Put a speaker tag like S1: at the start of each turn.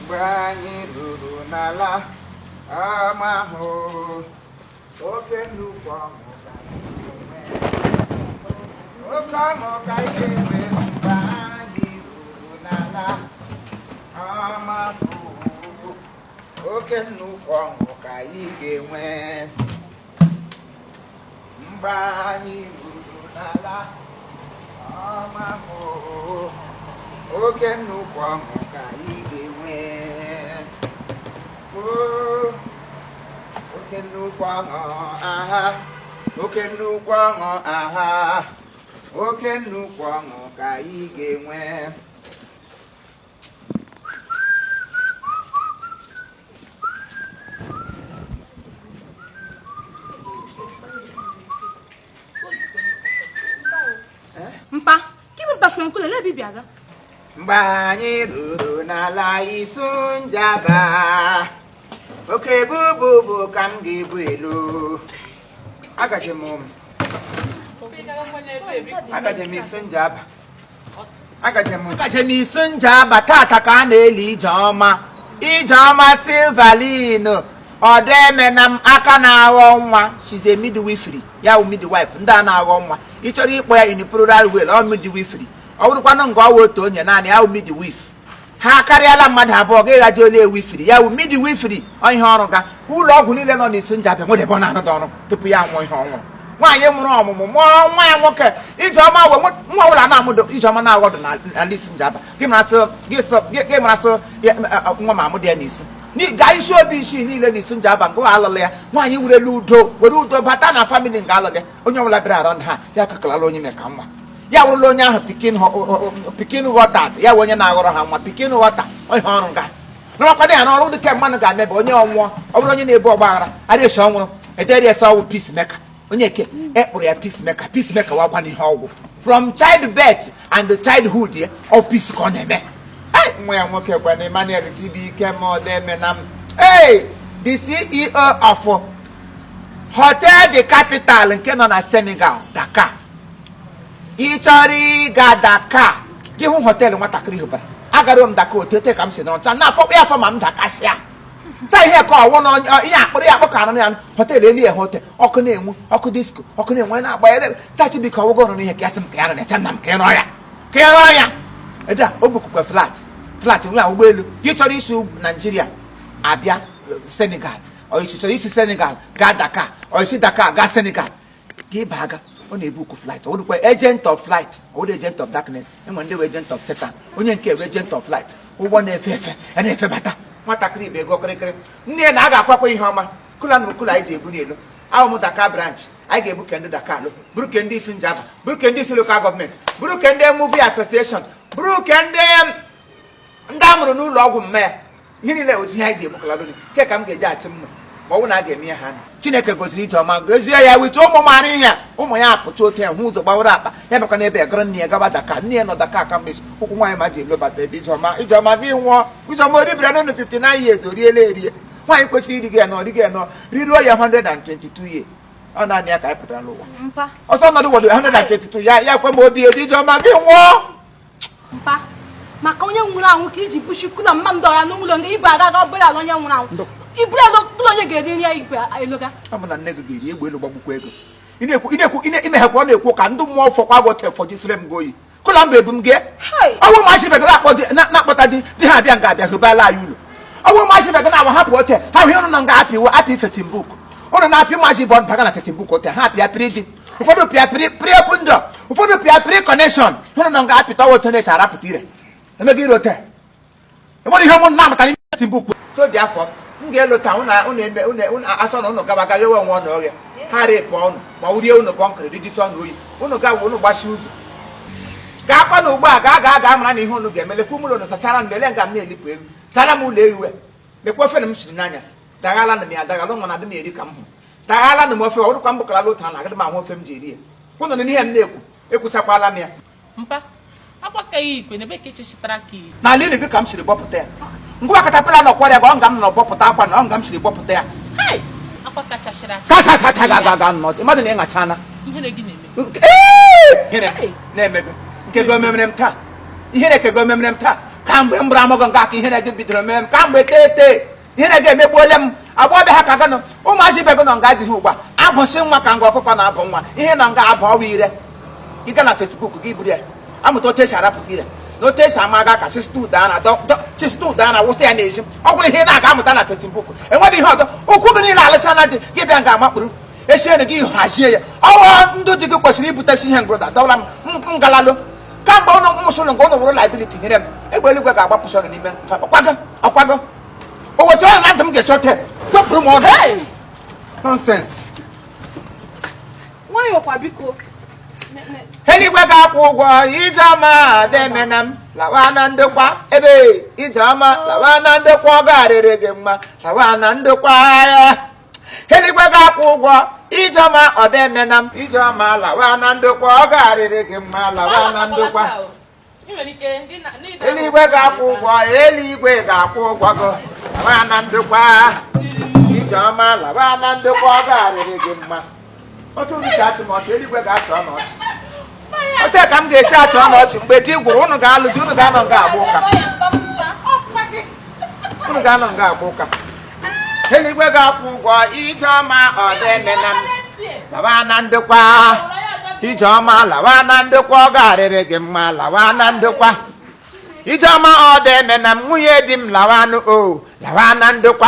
S1: Banyi ruru n'ala amahụ oke nnukwu ọṅụ oke ọṅụ ka ihe eme banyi ruru n'ala amahụ oke nnukwu ọṅụ ka anyị ga-enwe mgbe anyị ruru n'ala amahụ oke nnukwu ọṅụ ka anyị ga-enwe oke nnukwu ọṅụ aha oke nnukwu ọṅụ aha oke nnukwu ọṅụ ka anyị ga-enwe
S2: mpa kibutashwe nkulele bibiaga
S1: mgbe anyị ruru n'ala Isunjaba oke bububu ka m ga-ebu elu agaje m Isunjaba tata ka a na-eli Ijeọma Silvalino ọdeme na m aka na-aghọ nwa she's a midwifery ya wụ midwife ndị a na-aghọ nwa ị chọrọ ịkpọ ya in plural way ọ midwifery ọ bụrụkwanụ nga ọwa otu onye naanị ya wụ midwife ha karịala mmadụ abụọ ga-ịghaji ole ewifiri ya wụ midwifery ọ ihe ọrụ ga ụlọ ọgwụ niile nọ n'Isunjaba nwere ebe ọ na-anọdụ ọrụ tupu ya nwụọ ihe ọ nwụrụ nwaanyị mụrụ ọmụmụ mụọ nwa ya nwoke Ijeọma nwa ọbụla na-amụdo Ijeọma na-aghọdụ n'ala Isunjaba gị marasị nwa ma amụdị ya n'isi ga isi obi isi niile n'Isunjaba nke alụlụ ya nwaanyị were udo bata na famili nke alụlụ ya onye ọbụla bịara arọ ha ya kakalala onye meka nwa ya wụrụla onye ahụ pikin ghọta ya wụ onye na-aghọrọ ha nwa pikin ghọta ihe ọrụ ga nakwado ya n'ọrụ dịka mmadụ ga-amebe onye ọnwụọ ọ bụrụ onye na-ebu ọgba aghara adịghị ọnwụrụ ederi ese ọgwụ peacemaker onye eke ekpụrụ ya peacemaker wakwa n'ihe ọgwụ from childbirth and childhood ya ọ peace ka ọ na-eme nwa ya nwoke gwana Emmanuel Chibuike Modemena the CEO of Hotel the Capital nke nọ na Senegal Dakar ị chọrọ ịga Dakar gị hụ họteelụ nwatakịrị hụbara agara m Dakar otote ka m si n'ọcha na-afọkwa ya afọ ma m dakasịa sa ihe ka ọwụ na ihe akpụrụ ya akpọ ka anụ ya họteelụ elu ya hotel ọkụ na-enwu ọkụ disko ọkụ na-enwe na-agba ya sa Chibuike ọwụgo ọrụ n'ihe ka ya sị m ka ya na-ese nna m ka ịrọ ya ede o bukukwe flat nwe ụgbọelu gị chọrọ isi Naijiria abịa Senegal ọichi chọrọ isi Senegal gaa Dakar ọichi Dakar gaa Senegal ka ịba aga ọ na-ebuku flight ọ dịkwa agent of flight ọ dị agent of darkness enwe ndị bụ agent of Satan onye nke bụ agent of flight ụgbọ na-efe efe na-efe bata nwatakịrị ibe ego kịrịkịrị nne na a ga-akwakwa ihe ọma kula na kula anyị ji ebu n'elu ahụ m Dakar branch anyị ga-ebu ke ndị Dakar bụrụ ke ndị Isunjaba bụrụ ke ndị isi local gọọmenti bụrụ ke ndị movie association bụrụ ke ndị amụrụ n'ụlọ ọgwụ mmanya ihe niile otu ihe anyị ji ebukalagodi ke ka m ga-eji achị mma ma ọ bụ na a ga-eme ya ha Chineke goziri Ijeọma gozie ya wite ụmụ mara ihe ụmụ ya apụcha otu ya hụ ụzọ gbawara akpa ya bịakwa n'ebe ya gọrọ nne ya gaba Dakar nne ya nọ Dakar ka mgbe ụkwụ nwaanyị ma ji elobata ebe Ijeọma gị nwụọ Ijeọma oribere n'ụlọ 59 years oriela erie nwaanyị kwesịrị iri gị ya nọ ya nọ riruo ya 122 years ọ naanị ya ka anyị pụtara n'ụwa ọsọ nọdụ wọdụ 122 ya kwe ma obi edi Ijeọma gị nwụọ
S2: maka onye nwụrụ anwụ ka iji bushikula mmadụ ọya n'ụlọ nga ibu agaga obere ala onye nwụrụ anwụ ibu elo ụlọ onye ga-eri nri ya igwe eloga
S1: ọ bụ na nne gị ga-eri egbe elu gbagbukwa ego imehekwa ọ na-ekwu ka ndị mmụọ fọkwa gote fọjisire m goyi kụla mba ebu m gị ọ bụrụ ma achịbegara na-akpọta di ha abịa nga abịa hụbala anyị ụlọ ọ bụrụ ma achịbegara na hapụ ote ha hụ ụnụ na nga apị Facebook ụnụ na-apị maazị bọnd baga na Facebook ote ha apịa pịrị di ụfọdụ pịa pịrị open door ụfọdụ pịa pịrị connection ụnụ na nga apịta ote na-esi arapụta ire emega irote enwere ihe ụmụ na-amụta n'ime Facebook so dị afọ m ga-elota asọ na ụnụ gaba gaghị ewe onwe ọnụ ọrịa ha repụ ọnụ ma urie ụnụ bọnkịrị dịjisi ọnụ oyi ụnụ gawa ụnụ gbachi ụzọ ga-akpa na ugbu a ga amara na ihe ụnụ ga-emelekwa ụmụlọ ụnụ sachara m mele nga m na-elipụ elu sara m ụlọ ehiwe lekwa ofe na m shiri n'anyasị daghala na m ya daghala ụmụ na adị m eri ka m hụ daghala na m ofe ọrụkwa m bụkara otu a na agadi m ahụ ofe m ji eri ya ụnụ na ihe m na-ekwu ekwuchakwala m ya
S3: Apa kai ikwe nebe kechi sitraki.
S1: Na lili gị ka m siri gbọpụta ya. Ngwa katapila nọ kwara ya ka ọ nga m nọ gbọpụta akwa na ọ nga m siri gbọpụta ya.
S3: Hey! Apa kacha shira.
S1: Ka nọ. Mmadụ na-ịṅachana.
S3: Ihe na gị na-eme.
S1: Ihe na-eme gị. Nke gị omemere m taa. Ihe na-eke gị omemere m taa. Kamgbe m bụrụ amụgọ nga aka ihe na gị bidoro mere m kamgbe tete. Ihe na gị emegbuole m. Agbọbịa ha ka gị nọ. Ụmụazị ibe gị nọ nga adịghị ugbu a. Abụsị nwa ka nga ọkụkọ na-abụ nwa. Ihe nọ nga abụ ọwa ire. Ị gaa na Facebook gị buru ya. Amụta otu esi arapụta ire. Na otu esi amaga ka sistud a na-awụsị ya n'ezi. Ọ gwụrụ ihe na-aga amụta na Facebook. Enweghị ihe ọzọ. Okwu gị niile alụsa na dị gị bịa nga amakpụrụ. Esiene gị hazie ya. Ọwa ndụ dị gị kwesịrị ibutesi ihe ngụda dọla m ngalalụ. Kamgbe ụnụ mụsụrụ nke ụnụ wụrụ liability nyere m. Egbe eluigwe ga-agbapụsị ọnụ n'ime mfa. Ọkwago. O wetara na ntị m ga-esote. Tọpụrụ m ọnụ. Nonsense.
S2: Nwayọkwa biko.
S1: Eluigwe ga-akwụ ụgwọ Ijeọma demena m lawa na ndokwa ebe Ijeọma lawa na ndokwa ọ garịrị gị mma lawa na ndokwa ya. Eluigwe ga-akwụ ụgwọ Ijeọma ọ demena m Ijeọma lawa na ndokwa ọ garịrị gị mma lawa na ndokwa. Eluigwe ga-akwụ ụgwọ eluigwe ga-akwụ ụgwọ gị lawa na ndokwa Ijeọma lawa na ndokwa ọ garịrị gị mma. Otu unu si achị m ọchị eluigwe ga-achọ n'ọchị. Ote ka m ga-esi achọ n'ọchị mgbe di gwụrụ unu ga-alụzi unu ga-anọ nga agba ụka. Unu ga-anọ nga agba ụka. Eluigwe ga-akwụ ụgwọ Ijeọma ọ demena m lawa na ndokwa Ijeọma lawa na ndokwa ọ garịrị gị mma lawa na ndokwa Ijeọma ọ demena m nwunye di m lawanụ o lawa na ndokwa